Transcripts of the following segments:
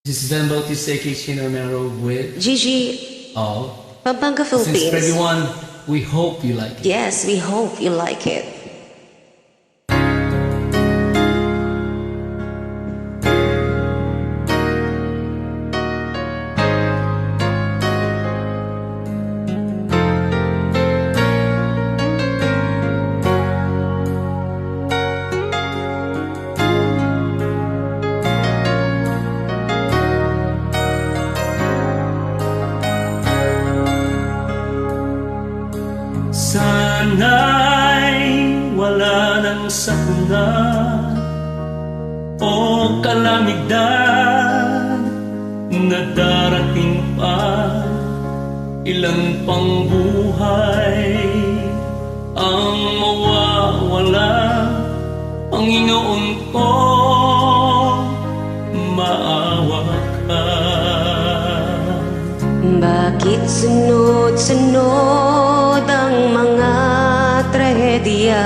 This is Ben Bautista Kitchen Romero with Gigi, all. Pampanga, Since for Philippines. everyone, we hope you like it. Yes, we hope you like it. Sana'y wala nang sakuna o kalamidad na darating pa. Ilan pang buhay ang mawawala, Panginoon ko, maawa ka. Bakit sunod-sunod ang mga trahedya?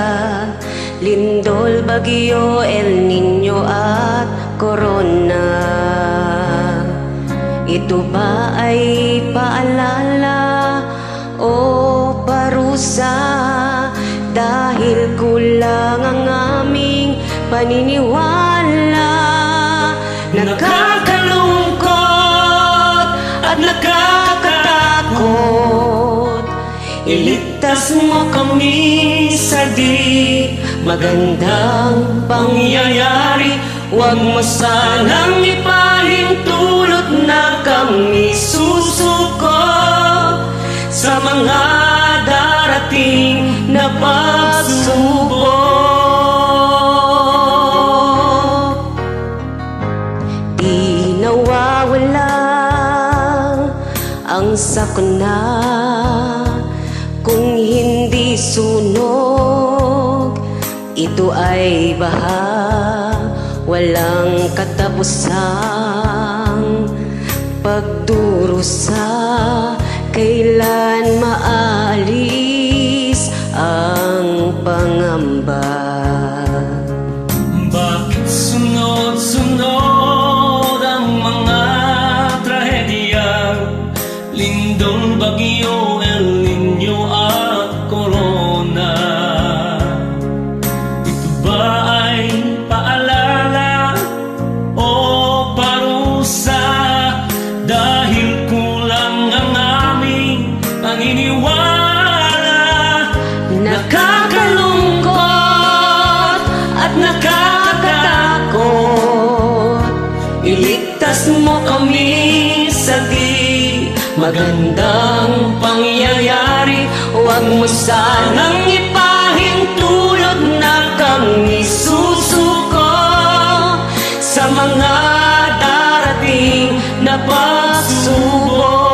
Lindol, bagyo, El Niño at Corona. Ito ba ay paalala o parusa? Dahil kulang ang aming paniniwala. Nakakalungkot at nakakatakot. Iligtas mo kami sa di magandang pangyayari. Huwag mo sanang ipahintulot na kami susuko sa mga darating na pagsubok. Di nawawala ang sakuna kung hindi sunog. Ito ay baha, walang katapusang pagdurusa. Kailan maalis ang pangamba? Bakit sunod-sunod ang mga trahedya? Lindol, bagyo, El Niño at Corona. Ito ba ay paalala o parusa? Dahil kulang ang aming paniniwala. Nakakalungkot at nakakatakot. Iligtas mo kami sa di magandang pangyayari. Huwag mo sanang ipahintulot na kami susuko sa mga darating na pagsubok.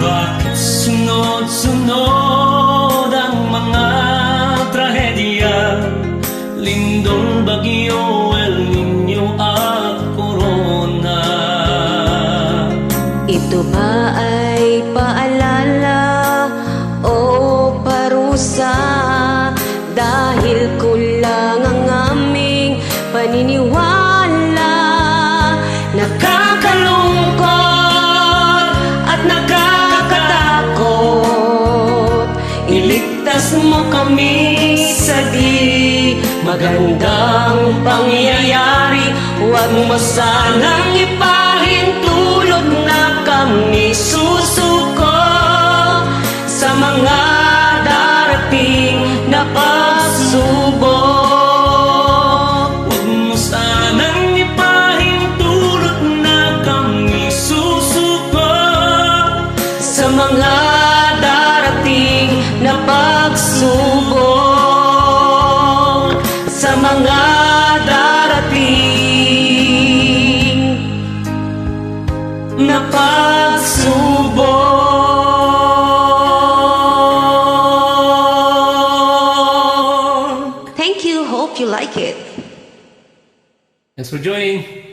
Bakit sunod-sunod ang mga trahedya? Lindol, bagyo, El Niño at Corona. Ito ba ay paalala o parusa? Dahil kulang ang aming paniniwala. Nakakalungkot at nakakatakot. Iligtas mo kami sa di magandang pangyayari. Huwag mo sanang ipahintulot na kami susuko sa mga darating na pagsubok. Huwag mo sanang ipahintulot na kami susuko Sa mga darating na pagsubok. Sa sa mga darating na pagsubok. Thank you. Hope you like it. Thanks for joining.